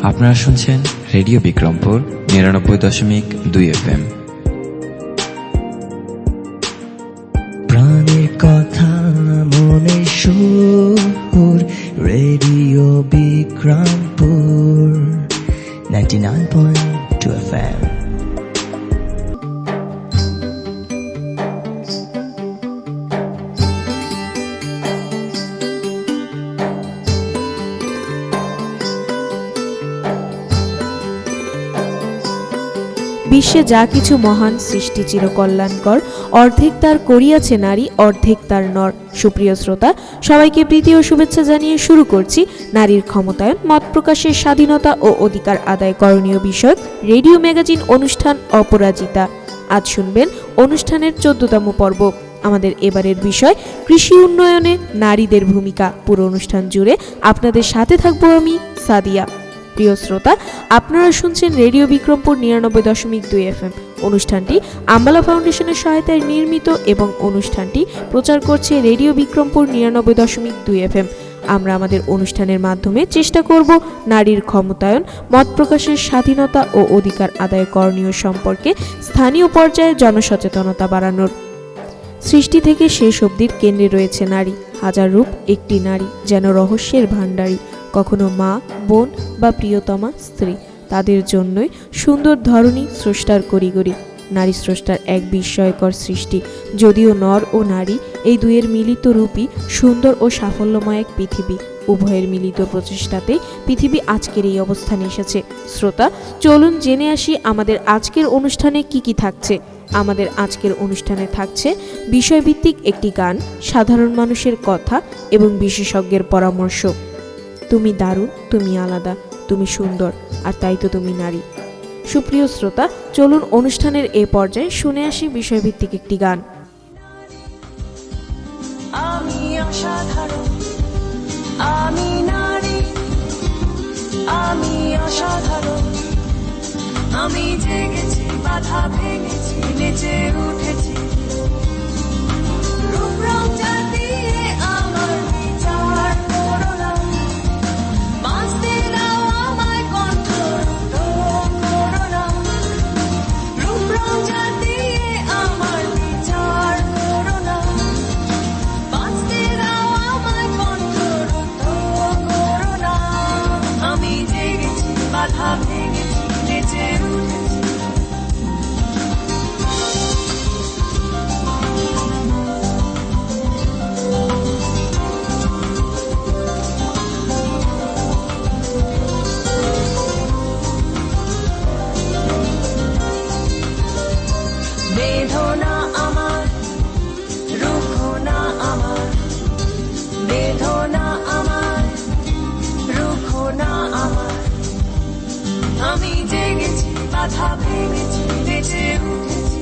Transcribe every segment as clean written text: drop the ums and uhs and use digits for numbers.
আপনারা শুনছেন radio Bikrampur ৯৯.২ FM। প্রাণের কথা মনে সুর, রেডিও বিক্রমপুর 99.2 FM। বিশ্বে যা কিছু মহান সৃষ্টি চিরকল্যাণকর, অর্ধেক তার করিয়াছে নারী, অর্ধেক তার নর। সুপ্রিয় শ্রোতা, সবাইকে প্রীতি ও শুভেচ্ছা জানিয়ে শুরু করছি নারীর ক্ষমতায়ন, মত প্রকাশের স্বাধীনতা ও অধিকার আদায় করণীয় বিষয়ক রেডিও ম্যাগাজিন অনুষ্ঠান অপরাজিতা। আজ শুনবেন অনুষ্ঠানের 14তম পর্ব। আমাদের এবারের বিষয় কৃষি উন্নয়নে নারীদের ভূমিকা। পুরো অনুষ্ঠান জুড়ে আপনাদের সাথে থাকবো আমি, সাদিয়া। প্রিয় শ্রোতা, আপনারা শুনছেন রেডিও বিক্রমপুর ৯৯.২ FM। অনুষ্ঠানটি আম্বালা ফাউন্ডেশনের সহায়তায় নির্মিত এবং অনুষ্ঠানটি প্রচার করছে রেডিও বিক্রমপুর ৯৯.২ FM। আমরা আমাদের অনুষ্ঠানের মাধ্যমে চেষ্টা করব নারীর ক্ষমতায়ন, মত প্রকাশের স্বাধীনতা ও অধিকার আদায় করণীয় সম্পর্কে স্থানীয় পর্যায়ে জনসচেতনতা বাড়ানোর। সৃষ্টি থেকে শেষ অবধির কেন্দ্রে রয়েছে নারী। হাজার রূপ একটি নারী, যেন রহস্যের ভাণ্ডারী, কখনো মা, বোন বা প্রিয়তমা স্ত্রী। তাদের জন্যই সুন্দর ধরনী স্রষ্টার করিগরি। নারী স্রষ্টার এক বিস্ময়কর সৃষ্টি। যদিও নর ও নারী এই দুয়ের মিলিত রূপই সুন্দর ও সাফল্যময় এক পৃথিবী। উভয়ের মিলিত প্রচেষ্টাতেই পৃথিবী আজকের এই অবস্থানে এসেছে। শ্রোতা, চলুন জেনে আসি আমাদের আজকের অনুষ্ঠানে কি কি থাকছে। আমাদের আজকের অনুষ্ঠানে থাকছে বিষয়ভিত্তিক একটি গান, সাধারণ মানুষের কথা এবং বিশেষজ্ঞের পরামর্শ। তুমি দারুণ, তুমি আলাদা, তুমি সুন্দর, আর তাই তো তুমি নারী। সুপ্রিয় শ্রোতা, চলুন অনুষ্ঠানের এ পর্যায়ে শুনে আসি বিষয়ভিত্তিক একটি গান। আমি অসাধারণ, আমি নারী, আমি অসাধারণ, আমি জেগেছি, বাধা ভেঙেছি, নেচে উঠেছি। রূপ রং জাতিয়ে আমার বিচার করো না, বাঁচতে দাও আমায় কণ্ঠরুদ্ধ করো না। রূপ রং জাতিয়ে আমার বিচার করো না, বাঁচতে দাও আমায় কণ্ঠরুদ্ধ করো না। আমি জেগেছি, বাধা ভেঙেছি, নেচে উঠেছি। বেদনা আমার, রুখো না আমার, বেদনা আমার, রুখো না আমার। আমি জেগেছি, বাধা ভেঙেছি, নেচে উঠেছি।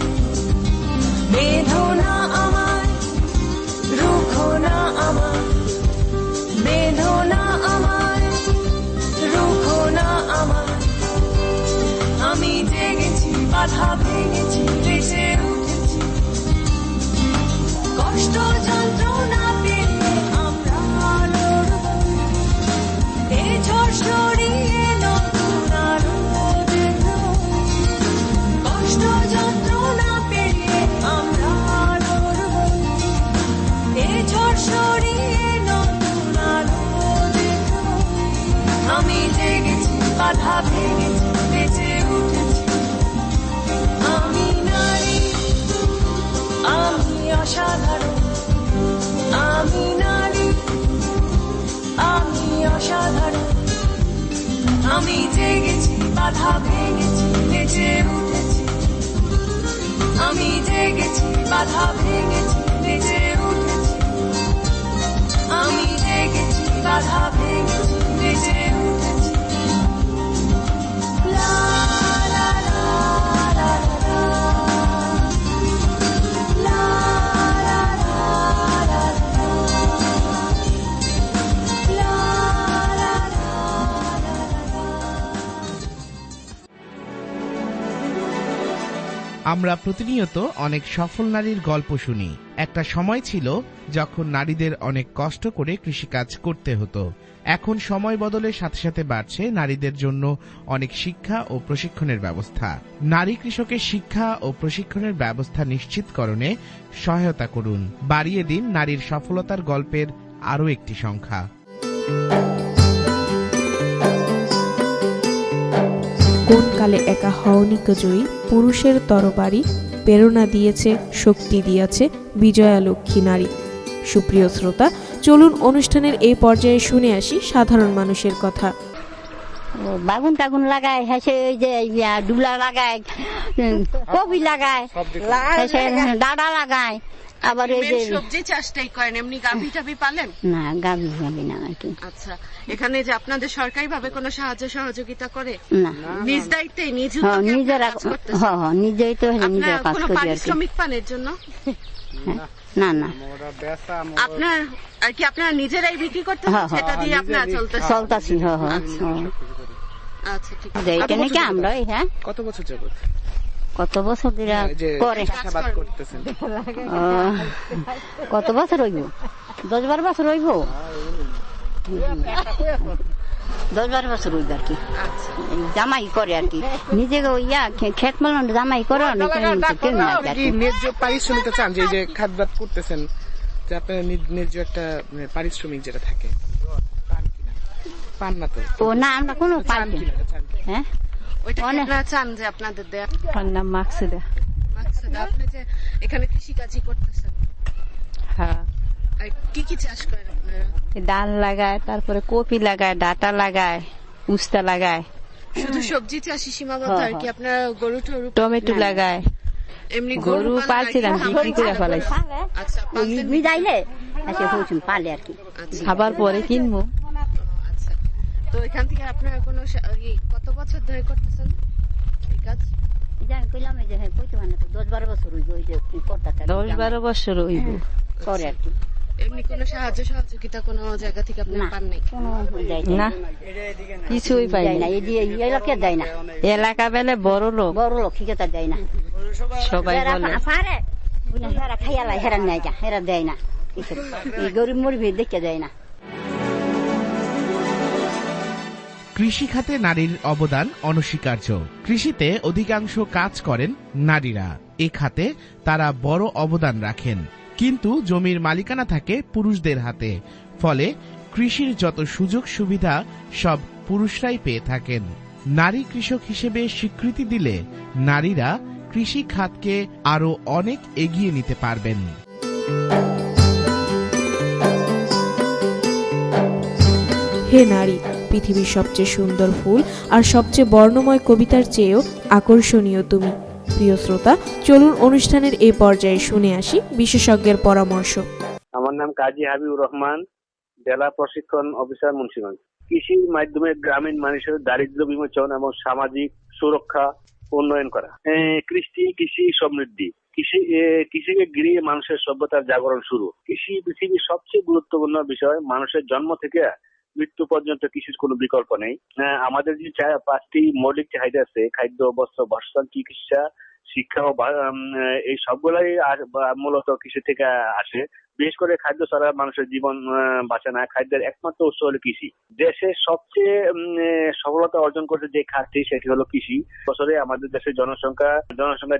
বেদনা আমার, রুখো না আমার, বেদনা আমার, রুখো না আমার। আমি জেগেছি, বাধা ভেঙেছি, নেচে উঠেছি। কষ্ট যন্ত্রণা পেরিয়ে আমরা লড়ব, এ ঝড় সরিয়ে নতুন আলো দেখব। কষ্ট যন্ত্রণা পেরিয়ে আমরা লড়ব, এ ঝড় সরিয়ে নতুন আলো দেখব। আমি জেগেছি, বাধা ভেঙেছি, নেচে উঠেছি। আমি নারী, আমি অসাধারণ, আমি নারী, আমি অসাধারণ, আমি জেগেছি, বাধা ভেঙেছি, নেচে উঠেছি। আমি জেগেছি, বাধা ভেঙেছি, নেচে উঠেছি। আমি জেগেছি, বাধা ভেঙেছি, নেচে উঠেছি। লা লা লা লা লা, লা লা লা লা লা, লা লা লা লা লা। আমরা প্রতিনিয়ত অনেক সফল নারীর গল্প শুনি। একটা সময় ছিল যখন নারীদের অনেক কষ্ট করে কৃষিকাজ করতে হতো। এখন সময় বদলের সাথে সাথে বাড়ছে নারীদের জন্য অনেক শিক্ষা ও প্রশিক্ষণের ব্যবস্থা। নারী কৃষকের শিক্ষা ও প্রশিক্ষণের ব্যবস্থা নিশ্চিতকরণে সহায়তা করুন। বাড়িয়ে দিন নারীর সফলতার গল্পের আরও একটি সংখ্যা। কোন কালে একা হওনি জয়ী, পুরুষের তরবারি প্রেরণা দিয়েছে, শক্তি দিয়েছে বিজয়া লক্ষ্মী নারী। সুপ্রিয় শ্রোতা, চলুন অনুষ্ঠানের এই পর্যায়ে শুনে আসি সাধারণ মানুষের কথা। বাগুন টাগুন লাগায়, হেসে ওই যে ডুলা লাগায়, কপি লাগায়, হেসে ডাডা লাগায়, আবার ওই যে সবজি চাষটাই করেন। এমনি গাভী টাভি পালেন? না, গাভী গাভী না আর কি। আচ্ছা, এখানে যে আপনাদের সরকারি ভাবে কোনো সাহায্য সহযোগিতা করে? না, নিজ দায়িত্বে নিজ নিজেরা নিজেই তো নিজেরা কাজ কোনো করি আর কি। পারিশ্রমিক পানের জন্য? না না, আপনার আর কি আপনারা নিজেরাই বিক্রি করতে সেটা দিয়ে আপনারা চলতাছি। আচ্ছা, ঠিক আছে। এইটা নাকি আমরা কত বছর যাবত কত বছর ধরে করে চাষাবাদ করতেছেন? কত বছর হইব? 10-12 বছর হইব। 10-12 বছর হইব আর কি। জামাই করে আর কি, নিজে খেত মালান জামাই করে। ন্যায্য পারিশ্রমিক চান যে যে খাদ্যাত করতেছেন, যে আপনার ন্যায্য একটা পারিশ্রমিক যেটা থাকে পান না তো? ও না, আমরা কোনো পাই না। হ্যাঁ, ওইটা আপনারা চান যে আপনাদের দেয়া? নাম মাকসুদা। মাকসুদা, আপনি যে এখানে কৃষিকাজই করতেছেন, হ্যাঁ, আর কি কি চাষ করেন আপনারা? ডাল লাগায়, তারপরে কপি লাগায়, ডাটা লাগায়, উস্তা লাগায়। শুধু সবজি চাষই সীমাবদ্ধ আর কি? আপনারা গরু টরু টমেটো লাগায়। এমনি গরু পালছিলাম, বিক্রি করে ফেলাইছি। আচ্ছা, যাইলে পালে আর কি, খাবার পরে কিনবো। আচ্ছা, তো এখান থেকে আপনারা কোনো কত বছর ধরে করতেছেন এই কাজ? 10-12 বছর হইব। 10-12 বছর হইব করে আর কি। এমনি কোনো সাহায্য সহযোগিতা কোনো জায়গা থেকে আপনারা পান নাই? না, কিছুই পাই না। এলাকা দেয় না, এলাকা বেলে বড় লোক ঠিকাদার দেয় না। সবাই বলে খাইয়ালাই হেরা নেয়, যা হেরা দেয় না। এই গরিব মুরগি দেখে দেয় না। কৃষি খাতে নারীর অবদান অনস্বীকার্য। কৃষিতে অধিকাংশ কাজ করেন নারীরা। এ খাতে তারা বড় অবদান রাখেন, কিন্তু জমির মালিকানা থাকে পুরুষদের হাতে। ফলে কৃষির যত সুযোগ সুবিধা সব পুরুষরাই পেয়ে থাকেন। নারী কৃষক হিসেবে স্বীকৃতি দিলে নারীরা কৃষি খাতকে আরো অনেক এগিয়ে নিতে পারবেন। হে নারী, পৃথিবীর সবচেয়ে সুন্দর ফুল আর সবচেয়ে বর্ণময় কবিতার চেয়েও আকর্ষণীয় তুমি। প্রিয় শ্রোতা, চলুন অনুষ্ঠানের এই পর্যায়ে শুনে আসি বিশেষজ্ঞের পরামর্শ। আমার নাম কাজী হাবিবুর রহমান, জেলা প্রশিক্ষণ অফিসার, মুন্সিগঞ্জ। কৃষির মাধ্যমে গ্রামীণ মানুষের দারিদ্র বিমোচন এবং সামাজিক সুরক্ষা উন্নয়ন করা। কৃষি সমৃদ্ধি। কৃষিকে ঘিরে মানুষের সভ্যতার জাগরণ শুরু। কৃষি পৃথিবীর সবচেয়ে গুরুত্বপূর্ণ বিষয়। মানুষের জন্ম থেকে মৃত্যু পর্যন্ত কৃষির কোনো বিকল্প নেই। আমাদের যে 5টি মৌলিক চাহিদা আছে, খাদ্য, বস্ত্র, বাসস্থান, চিকিৎসা, শিক্ষা ও এই সবগুলাই মূলত কৃষি থেকে আসে। বিশেষ করে খাদ্য ছাড়া মানুষের জীবন বাঁচে না। খাদ্যের একমাত্র উৎস হলো কৃষি। দেশের সবচেয়ে সফলতা অর্জন করছে যে খাতটি, সেটি হলো কৃষি। বছরে আমাদের দেশের জনসংখ্যা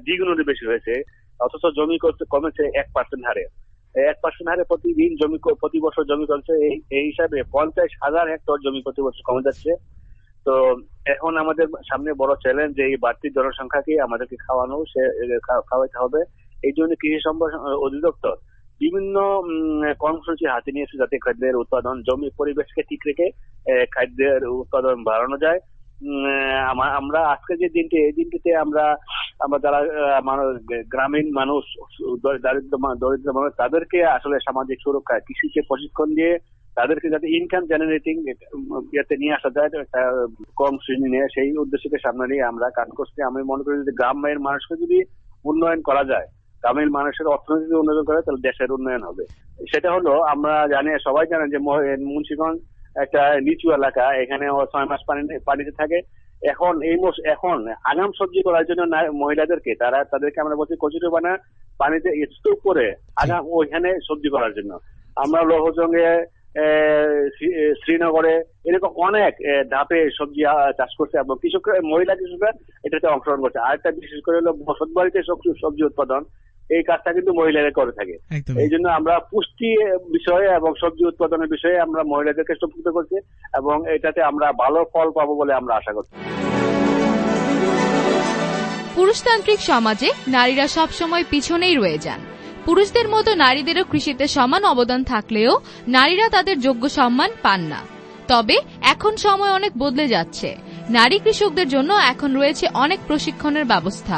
দ্বিগুণের বেশি হয়েছে, অথচ জমি কমেছে 1% হারে। 1% হারে প্রতি বছর জমি কমছে। এই হিসাবে 50,000 হেক্টর জমি প্রতি বছর কমে যাচ্ছে। তো এখন আমাদের সামনে বড় চ্যালেঞ্জ যে এই বাড়তি জনসংখ্যাকে আমাদেরকে খাওয়াইতে হবে। এই জন্য কৃষি সম্পদ অধিদপ্তর বিভিন্ন কর্মসূচি হাতে নিয়েছে, যাতে খাদ্যের উৎপাদন, জমি পরিবেশকে ঠিক রেখে খাদ্যের উৎপাদন বাড়ানো যায়। আমরা আজকে যে দিনটি, এই দিনটিতে আমরা যারা গ্রামীণ মানুষ, দরিদ্র মানুষ, তাদেরকে আসলে সামাজিক সুরক্ষা, কৃষিকে প্রশিক্ষণ দিয়ে তাদেরকে যাতে ইনকাম জেনারেটিং ইয়েতে নিয়ে আসা যায়, কম শ্রেণী নিয়ে, সেই উদ্দেশ্যকে সামনে নিয়ে আমরা কাজ করছি। আমি মনে করি যে গ্রামের মানুষকে যদি উন্নয়ন করা যায়, গ্রামের মানুষের অর্থনীতি উন্নয়ন করে, তাহলে দেশের উন্নয়ন হবে। সেটা হলো, আমরা সবাই জানেন যে মুন্সিগঞ্জ একটা নিচু এলাকা, এখানে 6 মাস পানিতে থাকে। এখন এখন আগাম সবজি করার জন্য মহিলাদেরকে তাদেরকে আমরা বলছি কচুরিপানা পানিতে স্তূপ করে আগাম ওইখানে সবজি করার জন্য। আমরা লোহজঙ্গে, শ্রীনগরে এরকম অনেক ধাপে সবজি চাষ করছে এবং মহিলা কৃষকরা এটাতে অংশগ্রহণ করছে। আরেকটা বিশেষ করে হলো বসত বাড়িতে সবজি উৎপাদন, এই কাজটা কিন্তু মহিলারা করে থাকে। এই জন্য আমরা পুষ্টি বিষয়ে এবং সবজি উৎপাদনের বিষয়ে আমরা মহিলাদেরকে সম্পৃক্ত করছি এবং এটাতে আমরা ভালো ফল পাবো বলে আমরা আশা করছি। পুরুষতান্ত্রিক সমাজে নারীরা সবসময় পিছনেই রয়ে যান। পুরুষদের মতো নারীদেরও কৃষিতে সমান অবদান থাকলেও নারীরা তাদের যোগ্য সম্মান পান না। তবে এখন সময় অনেক বদলে যাচ্ছে। নারী কৃষকদের জন্য এখন রয়েছে অনেক প্রশিক্ষণের ব্যবস্থা,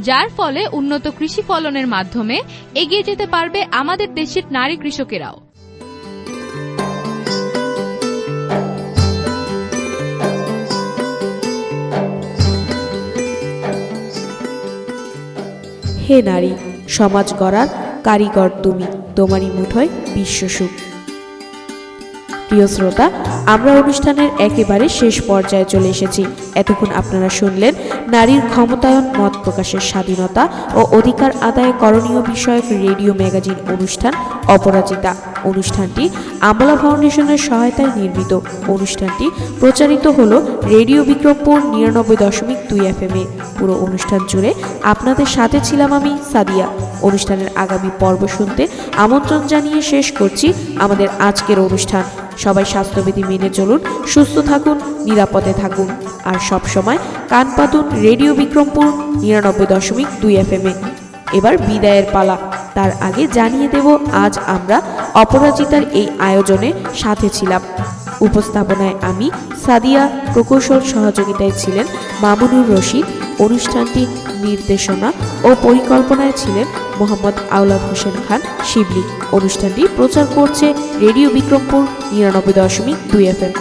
যার ফলে উন্নত কৃষি ফলনের মাধ্যমে এগিয়ে যেতে পারবে আমাদের দেশের নারী কৃষকেরাও। হে নারী, সমাজ গড়ার কারিগর তুমি, তোমারই মুঠোয় বিশ্বসুখ। প্রিয় শ্রোতা, আমরা অনুষ্ঠানের একেবারে শেষ পর্যায়ে চলে এসেছি। এতক্ষণ আপনারা শুনলেন নারীর ক্ষমতায়ন, মত প্রকাশের স্বাধীনতা ও অধিকার আদায় করণীয় বিষয়ক রেডিও ম্যাগাজিন অনুষ্ঠান অপরাজিতা। অনুষ্ঠানটি আমলা ফাউন্ডেশনের সহায়তায় নির্মিত। অনুষ্ঠানটি প্রচারিত হলো রেডিও বিক্রমপুর 99.2 FM এ। পুরো অনুষ্ঠান জুড়ে আপনাদের সাথে ছিলাম আমি সাদিয়া। অনুষ্ঠানের আগামী পর্ব শুনতে আমন্ত্রণ জানিয়ে শেষ করছি আমাদের আজকের অনুষ্ঠান। সবাই স্বাস্থ্যবিধি মেনে চলুন, সুস্থ থাকুন, নিরাপদে থাকুন আর সব সময় কান পাতুন রেডিও বিক্রমপুর 99.2 FM এ। এবার বিদায়ের পালা। তার আগে জানিয়ে দেব আজ আমরা অপরাজিতার এই আয়োজনে সাথে ছিলাম। উপস্থাপনায় আমি সাদিয়া, প্রকৌশল সহযোগিতায় ছিলেন মামুনুর রশিদ। অনুষ্ঠানটি নির্দেশনা ও পরিকল্পনায় ছিলেন মোহাম্মদ আওলাদ হোসেন খান শিবলি। অনুষ্ঠানটি প্রচার করছে রেডিও বিক্রমপুর 99.2 FM।